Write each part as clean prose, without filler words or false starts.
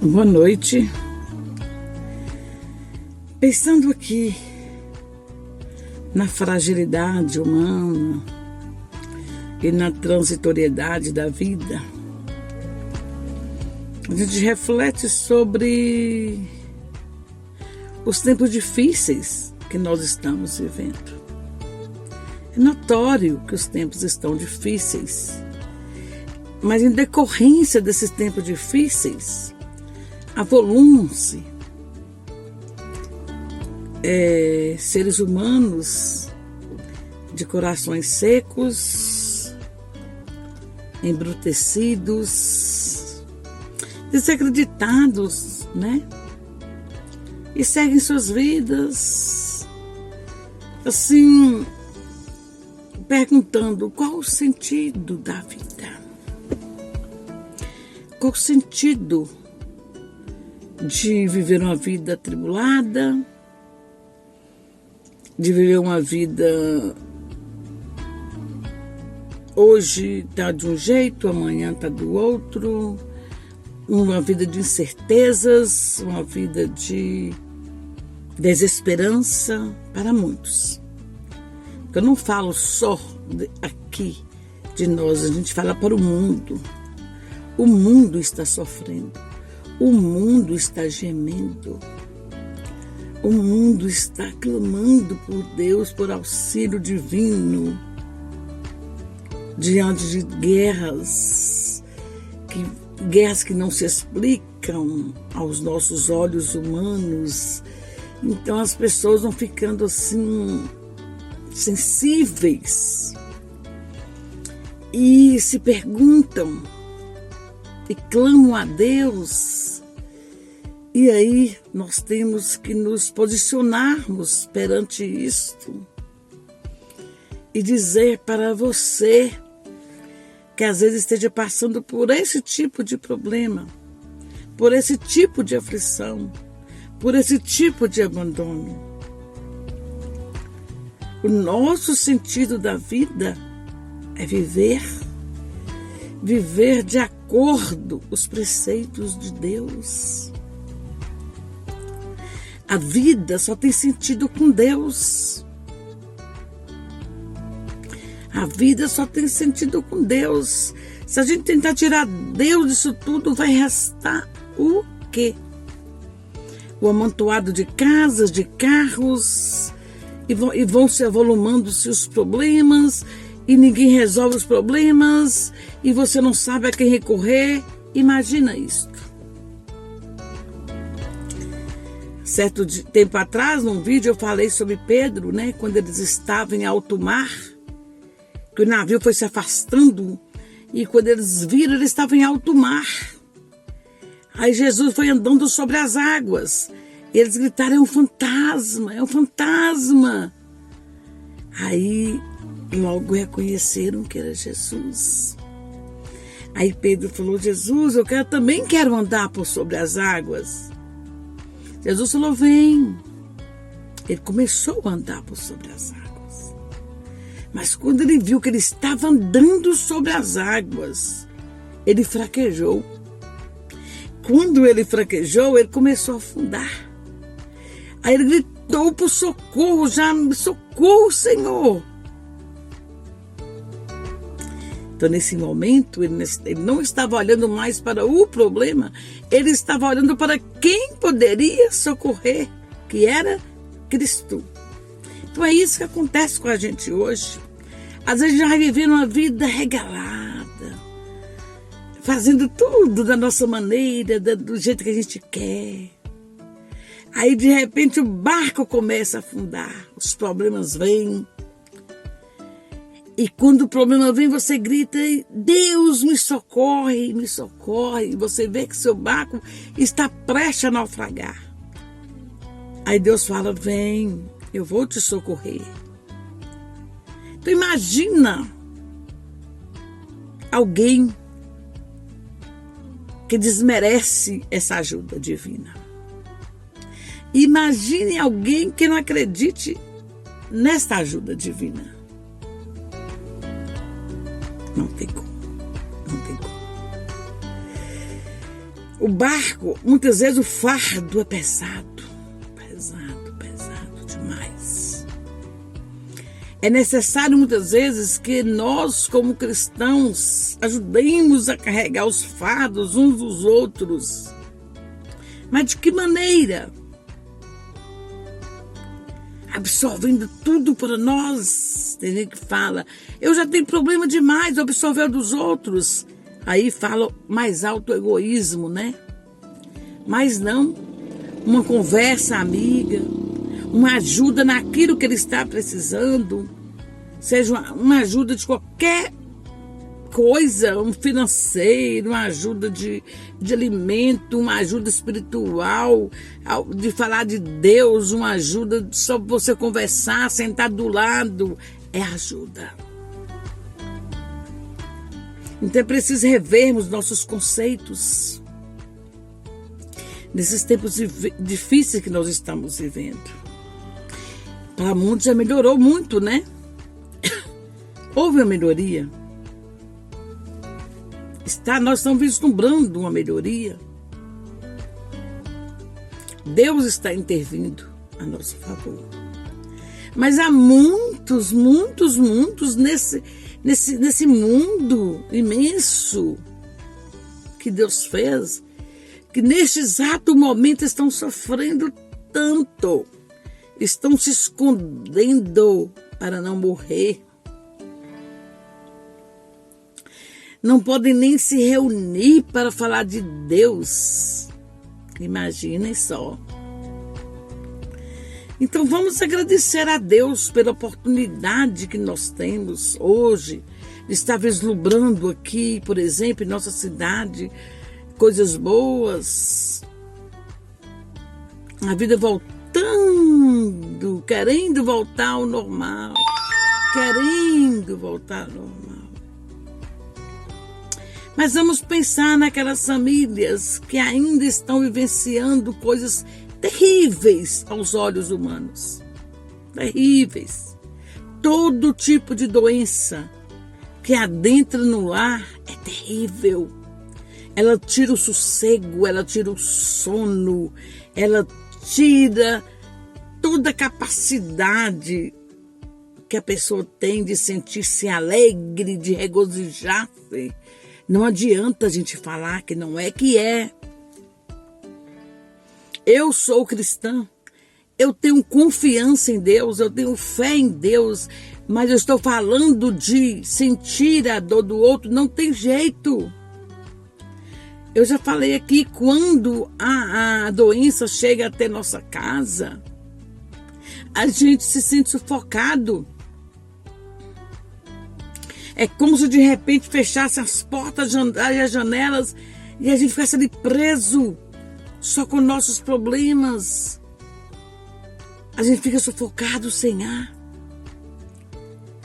Boa noite. Pensando aqui na fragilidade humana e na transitoriedade da vida, a gente reflete sobre os tempos difíceis que nós estamos vivendo. É notório que os tempos estão difíceis, mas em decorrência desses tempos difíceis, avolumam-se seres humanos de corações secos, embrutecidos, desacreditados, né? E seguem suas vidas, assim, perguntando qual o sentido da vida, qual o sentido de viver uma vida atribulada, de viver uma vida hoje está de um jeito, amanhã está do outro, uma vida de incertezas, uma vida de desesperança para muitos. Eu não falo só aqui de nós, a gente fala para o mundo. O mundo está sofrendo, o mundo está gemendo, o mundo está clamando por Deus, por auxílio divino, diante de guerras que não se explicam aos nossos olhos humanos. Então as pessoas vão ficando assim sensíveis e se perguntam e clamam a Deus. E aí nós temos que nos posicionarmos perante isto e dizer para você que às vezes esteja passando por esse tipo de problema, por esse tipo de aflição, por esse tipo de abandono. O nosso sentido da vida é viver de acordo com os preceitos de Deus. A vida só tem sentido com Deus. A vida só tem sentido com Deus. Se a gente tentar tirar Deus disso tudo, vai restar o quê? O amontoado de casas, de carros, e vão se avolumando-se os problemas, e ninguém resolve os problemas, e você não sabe a quem recorrer. Imagina isso. Certo tempo atrás, num vídeo, eu falei sobre Pedro, né? Quando eles estavam em alto mar, que o navio foi se afastando, e quando eles viram, eles estavam em alto mar. Aí Jesus foi andando sobre as águas, e eles gritaram: é um fantasma, é um fantasma. Aí logo reconheceram que era Jesus. Aí Pedro falou: Jesus, eu também quero andar por sobre as águas. Jesus falou: vem. Ele começou a andar por sobre as águas. Mas quando ele viu que ele estava andando sobre as águas, ele fraquejou. Quando ele fraquejou, ele começou a afundar. Aí ele gritou por socorro, socorro, Senhor. Então, nesse momento, ele não estava olhando mais para o problema, ele estava olhando para quem poderia socorrer, que era Cristo. Então, é isso que acontece com a gente hoje. Às vezes, já vivendo uma vida regalada, fazendo tudo da nossa maneira, do jeito que a gente quer. Aí, de repente, o barco começa a afundar, os problemas vêm. E quando o problema vem, você grita: Deus, me socorre, me socorre. E você vê que seu barco está prestes a naufragar. Aí Deus fala: vem, eu vou te socorrer. Então imagina alguém que desmerece essa ajuda divina. Imagine alguém que não acredite nesta ajuda divina. Não tem como. Não tem como. O barco, muitas vezes o fardo é pesado demais. É necessário muitas vezes que nós, como cristãos, ajudemos a carregar os fardos uns dos outros. Mas de que maneira? Absorvendo tudo para nós. Tem gente que fala, eu já tenho problema demais, absorver dos outros. Aí fala mais alto egoísmo, né? Mas não, uma conversa amiga, uma ajuda naquilo que ele está precisando, seja uma ajuda de qualquer coisa, um financeiro, uma ajuda de alimento, uma ajuda espiritual, de falar de Deus, uma ajuda só para você conversar, sentar do lado, é ajuda. Então é preciso revermos nossos conceitos nesses tempos difíceis que nós estamos vivendo. Para muitos já melhorou muito, né? Houve uma melhoria. Nós estamos vislumbrando uma melhoria. Deus está intervindo a nosso favor. Mas há muitos nesse mundo imenso que Deus fez, que neste exato momento estão sofrendo tanto, estão se escondendo para não morrer. Não podem nem se reunir para falar de Deus. Imaginem só. Então vamos agradecer a Deus pela oportunidade que nós temos hoje de estar vislumbrando aqui, por exemplo, em nossa cidade, coisas boas. A vida voltando, querendo voltar ao normal. Mas vamos pensar naquelas famílias que ainda estão vivenciando coisas terríveis aos olhos humanos. Terríveis. Todo tipo de doença que adentra no lar é terrível. Ela tira o sossego, ela tira o sono, ela tira toda a capacidade que a pessoa tem de sentir-se alegre, de regozijar-se. Não adianta a gente falar que não é que é. Eu sou cristã, eu tenho confiança em Deus, eu tenho fé em Deus, mas eu estou falando de sentir a dor do outro, não tem jeito. Eu já falei aqui, quando a doença chega até nossa casa, a gente se sente sufocado. É como se de repente fechasse as portas e as janelas e a gente ficasse ali preso, só com nossos problemas. A gente fica sufocado sem ar.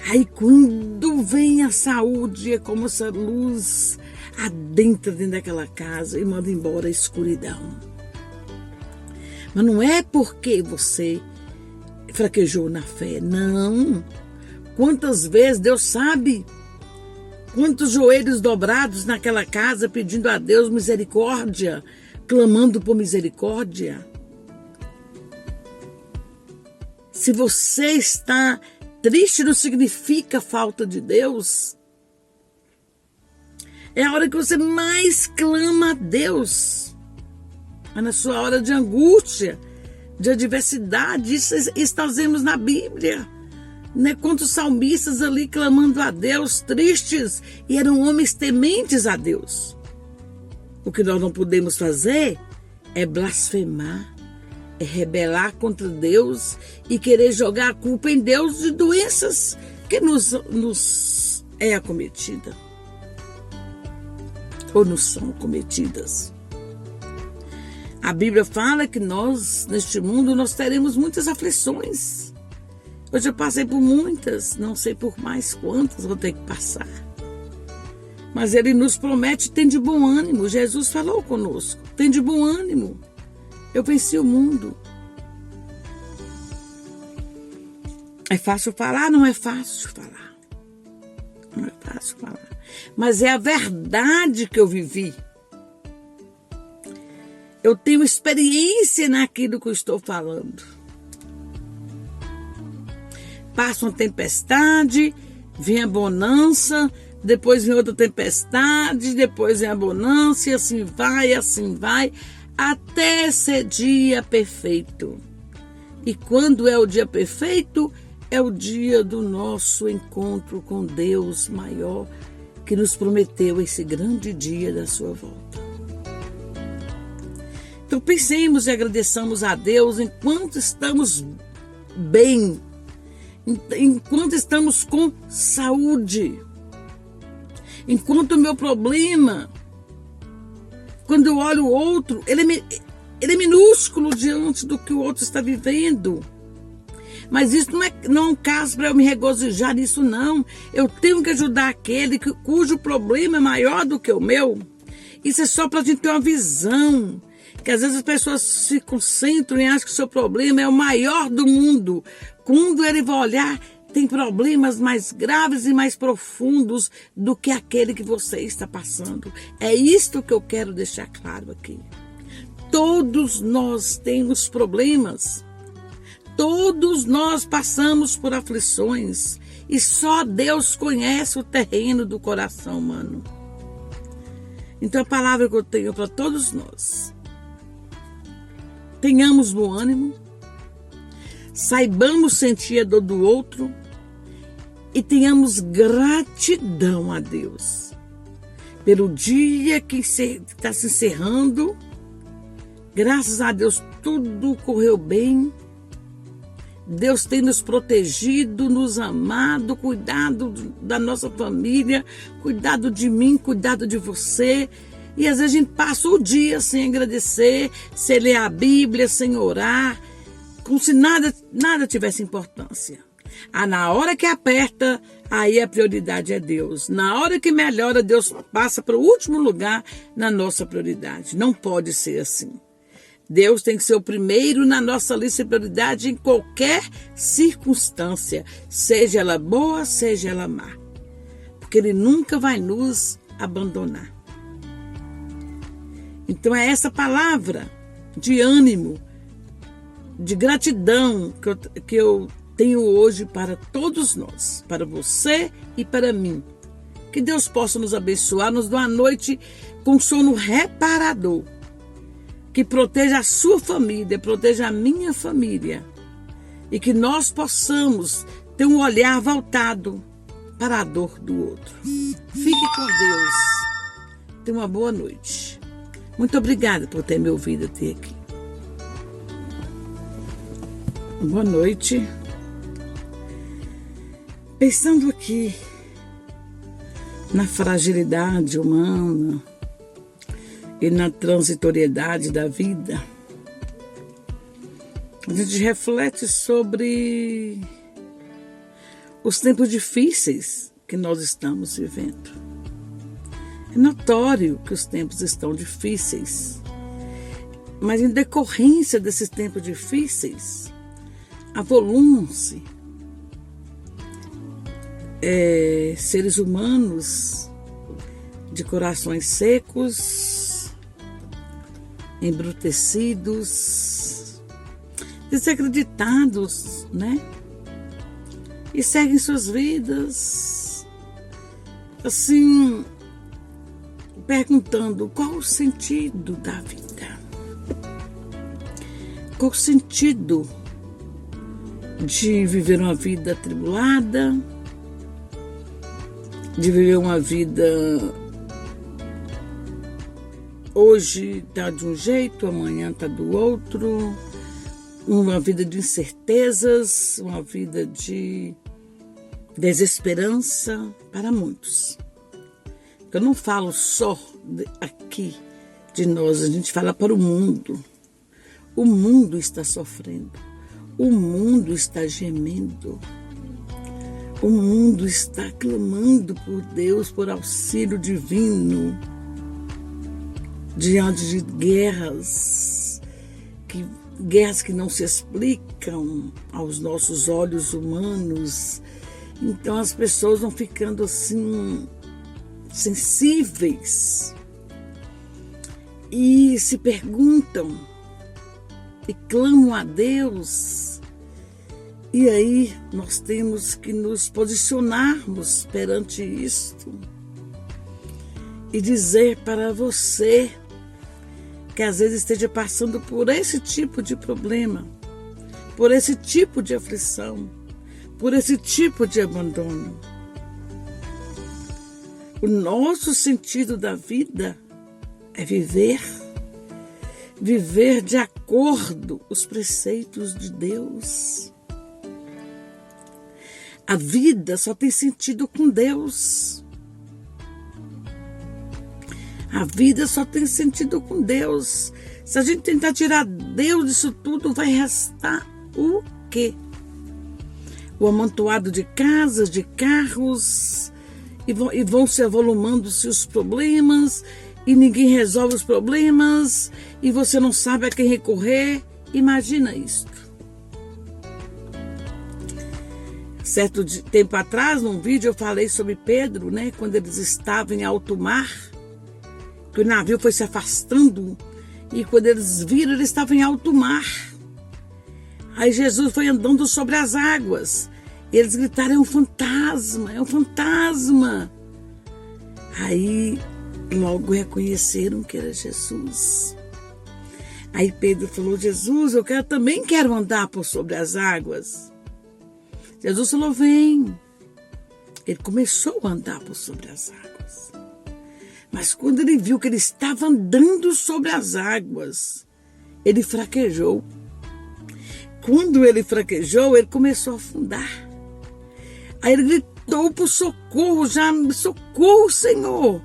Aí quando vem a saúde, é como essa luz adentra dentro daquela casa e manda embora a escuridão. Mas não é porque você fraquejou na fé, não. Quantas vezes Deus sabe? Quantos joelhos dobrados naquela casa pedindo a Deus misericórdia, clamando por misericórdia. Se você está triste, não significa falta de Deus. É a hora que você mais clama a Deus. É na sua hora de angústia, de adversidade. Isso nós vemos na Bíblia. Né? Quantos salmistas ali clamando a Deus, tristes, e eram homens tementes a Deus. O que nós não podemos fazer é blasfemar, é rebelar contra Deus e querer jogar a culpa em Deus de doenças que nos é acometida ou nos são cometidas. A Bíblia fala que nós, neste mundo, nós teremos muitas aflições. Eu já passei por muitas, não sei por mais quantas vou ter que passar. Mas Ele nos promete, tem de bom ânimo. Jesus falou conosco, tem de bom ânimo. Eu venci o mundo. É fácil falar? Não é fácil falar. Não é fácil falar. Mas é a verdade que eu vivi. Eu tenho experiência naquilo que eu estou falando. Passa uma tempestade, vem a bonança, depois vem outra tempestade, depois vem a bonança, e assim vai, até ser dia perfeito. E quando é o dia perfeito, é o dia do nosso encontro com Deus maior, que nos prometeu esse grande dia da sua volta. Então pensemos e agradeçamos a Deus enquanto estamos bem, enquanto estamos com saúde, enquanto o meu problema, quando eu olho o outro, ele é minúsculo diante do que o outro está vivendo. Mas isso não é um caso para eu me regozijar nisso, não. Eu tenho que ajudar aquele cujo problema é maior do que o meu. Isso é só para a gente ter uma visão. Que às vezes as pessoas se concentram e acham que o seu problema é o maior do mundo. Quando ele vai olhar, tem problemas mais graves e mais profundos do que aquele que você está passando. É isto que eu quero deixar claro aqui. Todos nós temos problemas. Todos nós passamos por aflições. E só Deus conhece o terreno do coração humano. Então a palavra que eu tenho para todos nós: tenhamos bom ânimo, saibamos sentir a dor do outro e tenhamos gratidão a Deus pelo dia que está se encerrando. Graças a Deus tudo correu bem. Deus tem nos protegido, nos amado, cuidado da nossa família, cuidado de mim, cuidado de você. E às vezes a gente passa o dia sem agradecer, sem ler a Bíblia, sem orar, como se nada tivesse importância. Na hora que aperta, aí a prioridade é Deus. Na hora que melhora, Deus passa para o último lugar na nossa prioridade. Não pode ser assim. Deus tem que ser o primeiro na nossa lista de prioridade em qualquer circunstância, seja ela boa, seja ela má. Porque Ele nunca vai nos abandonar. Então é essa palavra de ânimo, de gratidão que eu tenho hoje para todos nós, para você e para mim. Que Deus possa nos abençoar, nos dar uma noite com sono reparador, que proteja a sua família, proteja a minha família, e que nós possamos ter um olhar voltado para a dor do outro. Fique com Deus. Tenha uma boa noite. Muito obrigada por ter me ouvido até aqui. Boa noite. Pensando aqui na fragilidade humana e na transitoriedade da vida, a gente reflete sobre os tempos difíceis que nós estamos vivendo. É notório que os tempos estão difíceis, mas em decorrência desses tempos difíceis, avolumam-se seres humanos de corações secos, embrutecidos, desacreditados, né? E seguem suas vidas, assim, perguntando qual o sentido da vida, qual o sentido de viver uma vida atribulada, de viver uma vida hoje está de um jeito, amanhã está do outro, uma vida de incertezas, uma vida de desesperança para muitos. Eu não falo só aqui de nós, a gente fala para o mundo. O mundo está sofrendo, o mundo está gemendo, o mundo está clamando por Deus, por auxílio divino, diante de guerras que não se explicam aos nossos olhos humanos. Então as pessoas vão ficando assim sensíveis e se perguntam e clamam a Deus. E aí nós temos que nos posicionarmos perante isto e dizer para você que às vezes esteja passando por esse tipo de problema, por esse tipo de aflição, por esse tipo de abandono. O nosso sentido da vida é viver de acordo com os preceitos de Deus. A vida só tem sentido com Deus. A vida só tem sentido com Deus. Se a gente tentar tirar Deus disso tudo, vai restar o quê? O amontoado de casas, de carros, e vão se avolumando-se os problemas, e ninguém resolve os problemas, e você não sabe a quem recorrer. Imagina isso. Certo tempo atrás, num vídeo, eu falei sobre Pedro, né? Quando eles estavam em alto mar, que o navio foi se afastando, e quando eles viram, eles estavam em alto mar. Aí Jesus foi andando sobre as águas. E eles gritaram: é um fantasma, é um fantasma. Aí logo reconheceram que era Jesus. Aí Pedro falou: Jesus, eu também quero andar por sobre as águas. Jesus falou: vem. Ele começou a andar por sobre as águas. Mas quando ele viu que ele estava andando sobre as águas, ele fraquejou. Quando ele fraquejou, ele começou a afundar. Aí ele gritou por socorro: já me socorro, Senhor.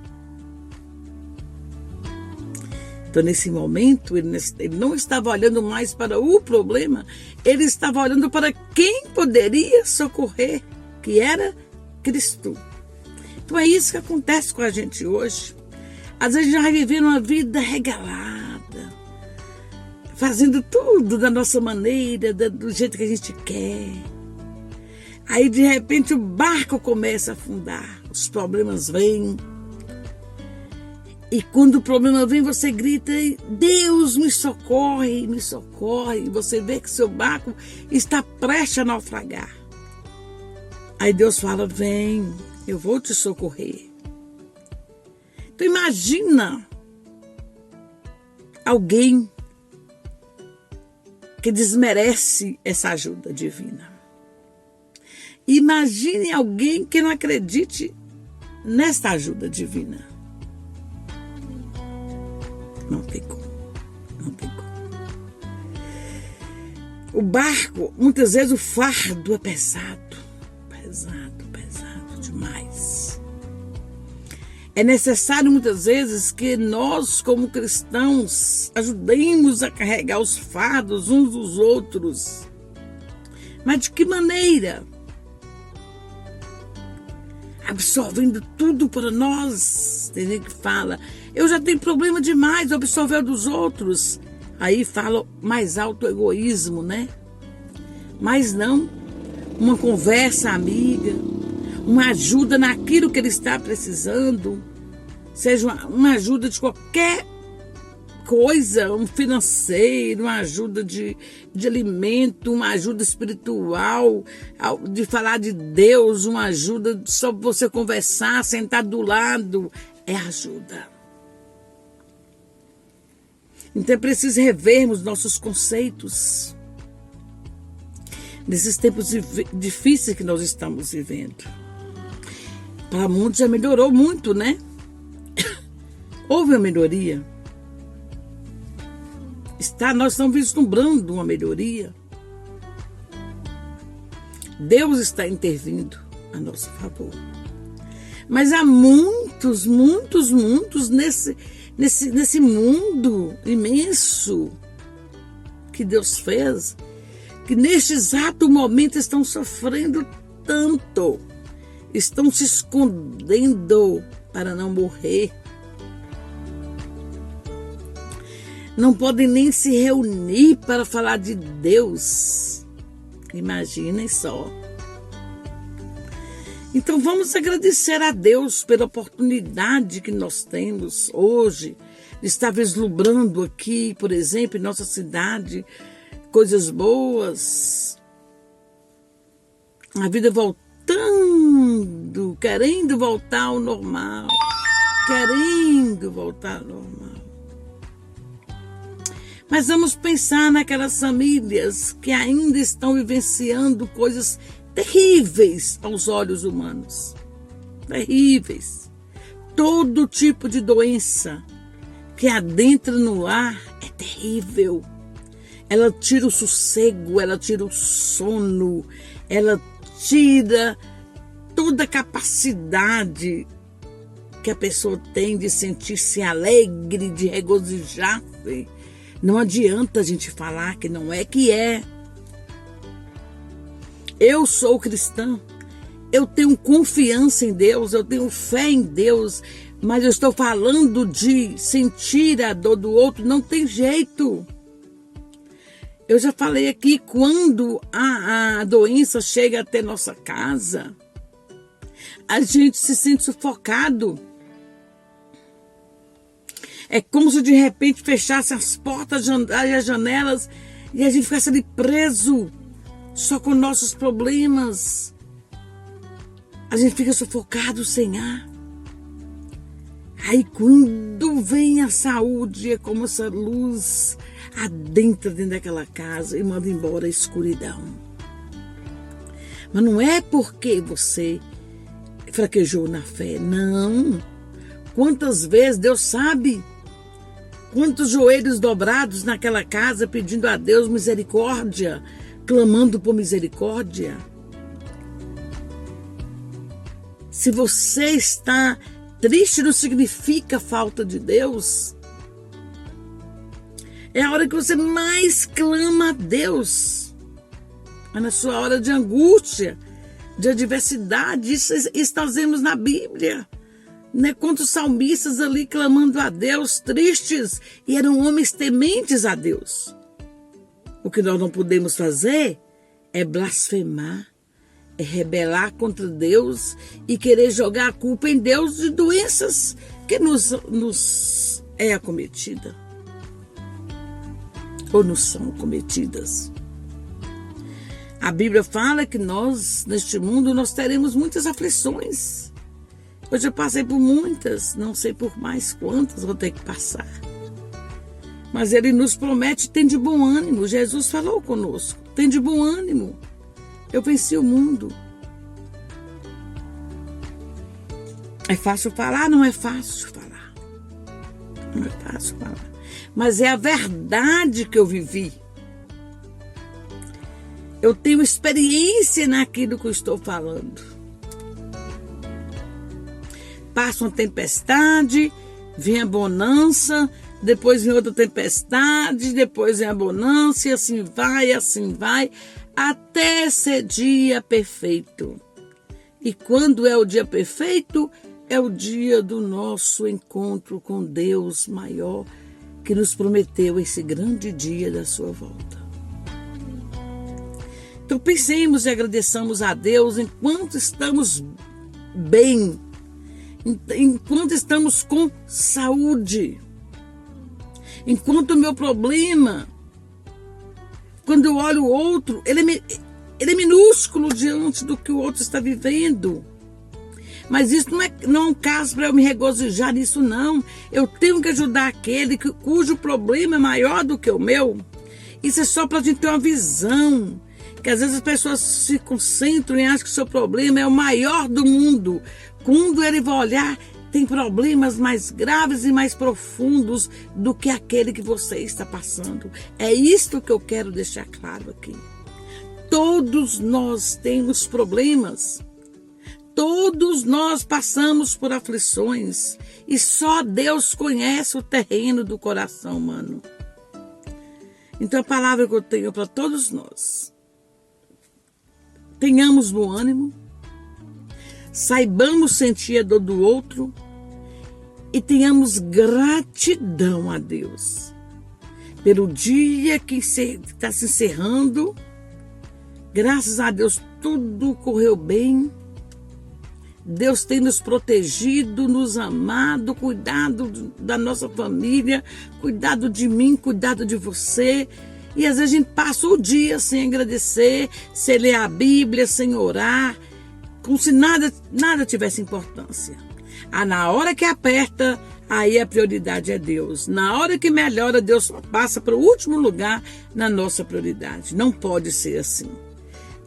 Então, nesse momento, ele não estava olhando mais para o problema, ele estava olhando para quem poderia socorrer, que era Cristo. Então, é isso que acontece com a gente hoje. Às vezes, a gente vai viver uma vida regalada, fazendo tudo da nossa maneira, do jeito que a gente quer. Aí, de repente, o barco começa a afundar, os problemas vêm. E quando o problema vem, você grita: Deus, me socorre, me socorre. E você vê que seu barco está prestes a naufragar. Aí Deus fala: vem, eu vou te socorrer. Então imagina alguém que desmerece essa ajuda divina. Imagine alguém que não acredite nesta ajuda divina. Não tem como, não tem como. O barco, muitas vezes o fardo é pesado demais. É necessário muitas vezes que nós, como cristãos, ajudemos a carregar os fardos uns dos outros. Mas de que maneira? Absorvendo tudo para nós. Tem gente que fala: eu já tenho problema demais, absorver dos outros. Aí fala mais alto egoísmo, né? Mas não, uma conversa amiga, uma ajuda naquilo que ele está precisando, seja uma ajuda de qualquer coisa, um financeiro, uma ajuda de alimento, uma ajuda espiritual, de falar de Deus, uma ajuda só para você conversar, sentar do lado, é ajuda. Então é preciso revermos nossos conceitos nesses tempos difíceis que nós estamos vivendo. Para muitos já melhorou muito, né? Houve uma melhoria. Nós estamos vislumbrando uma melhoria. Deus está intervindo a nosso favor. Mas há muitos nesse mundo imenso que Deus fez, que neste exato momento estão sofrendo tanto, estão se escondendo para não morrer. Não podem nem se reunir para falar de Deus. Imaginem só. Então vamos agradecer a Deus pela oportunidade que nós temos hoje de estar vislumbrando aqui, por exemplo, em nossa cidade, coisas boas. A vida voltando, querendo voltar ao normal. Querendo voltar ao normal. Mas vamos pensar naquelas famílias que ainda estão vivenciando coisas terríveis aos olhos humanos. Terríveis. Todo tipo de doença que adentra no lar é terrível. Ela tira o sossego, ela tira o sono, ela tira toda a capacidade que a pessoa tem de sentir-se alegre, de regozijar-se. Não adianta a gente falar que não é, que é. Eu sou cristã, eu tenho confiança em Deus, eu tenho fé em Deus, mas eu estou falando de sentir a dor do outro, não tem jeito. Eu já falei aqui, quando a doença chega até nossa casa, a gente se sente sufocado. É como se de repente fechasse as portas e as janelas e a gente ficasse ali preso, só com nossos problemas. A gente fica sufocado sem ar. Aí quando vem a saúde, é como essa luz adentra dentro daquela casa e manda embora a escuridão. Mas não é porque você fraquejou na fé, não. Quantas vezes Deus sabe? Quantos joelhos dobrados naquela casa pedindo a Deus misericórdia, clamando por misericórdia. Se você está triste, não significa falta de Deus. É a hora que você mais clama a Deus. É na sua hora de angústia, de adversidade. Isso nós vemos na Bíblia. Né? Quantos salmistas ali clamando a Deus, tristes, e eram homens tementes a Deus. O que nós não podemos fazer é blasfemar, é rebelar contra Deus e querer jogar a culpa em Deus de doenças que nos é acometida. Ou nos são cometidas. A Bíblia fala que nós, neste mundo, nós teremos muitas aflições. Eu já passei por muitas, não sei por mais quantas vou ter que passar. Mas Ele nos promete, tem de bom ânimo. Jesus falou conosco, tem de bom ânimo. Eu venci o mundo. É fácil falar? Não é fácil falar. Não é fácil falar. Mas é a verdade que eu vivi. Eu tenho experiência naquilo que eu estou falando. Passa uma tempestade, vem a bonança, depois vem outra tempestade, depois vem a bonança, e assim vai, até ser dia perfeito. E quando é o dia perfeito, é o dia do nosso encontro com Deus maior, que nos prometeu esse grande dia da sua volta. Então pensemos e agradeçamos a Deus enquanto estamos bem, enquanto estamos com saúde, enquanto o meu problema, quando eu olho o outro, ele é minúsculo diante do que o outro está vivendo. Mas isso não é um caso para eu me regozijar nisso, não. Eu tenho que ajudar aquele cujo problema é maior do que o meu. Isso é só para a gente ter uma visão. Que às vezes as pessoas se concentram e acham que o seu problema é o maior do mundo. Quando ele vai olhar, tem problemas mais graves e mais profundos do que aquele que você está passando. É isto que eu quero deixar claro aqui. Todos nós temos problemas. Todos nós passamos por aflições. E só Deus conhece o terreno do coração humano. Então a palavra que eu tenho para todos nós: tenhamos bom ânimo, saibamos sentir a dor do outro e tenhamos gratidão a Deus pelo dia que está se encerrando. Graças a Deus tudo correu bem. Deus tem nos protegido, nos amado, cuidado da nossa família, cuidado de mim, cuidado de você. E às vezes a gente passa o dia sem agradecer, sem ler a Bíblia, sem orar, como se nada tivesse importância. Na hora que aperta, aí a prioridade é Deus. Na hora que melhora, Deus passa para o último lugar na nossa prioridade. Não pode ser assim.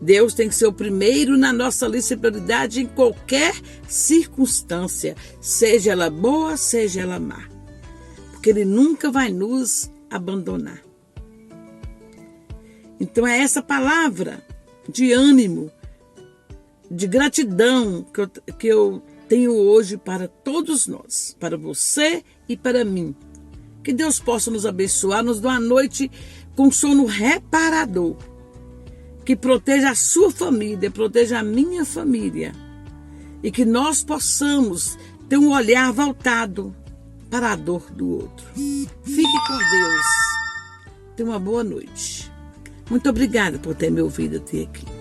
Deus tem que ser o primeiro na nossa lista de prioridade em qualquer circunstância, seja ela boa, seja ela má. Porque Ele nunca vai nos abandonar. Então é essa palavra de ânimo, de gratidão que eu tenho hoje para todos nós, para você e para mim. Que Deus possa nos abençoar, nos dar uma noite com sono reparador, que proteja a sua família, proteja a minha família, e que nós possamos ter um olhar voltado para a dor do outro. Fique com Deus. Tenha uma boa noite. Muito obrigada por ter me ouvido até aqui.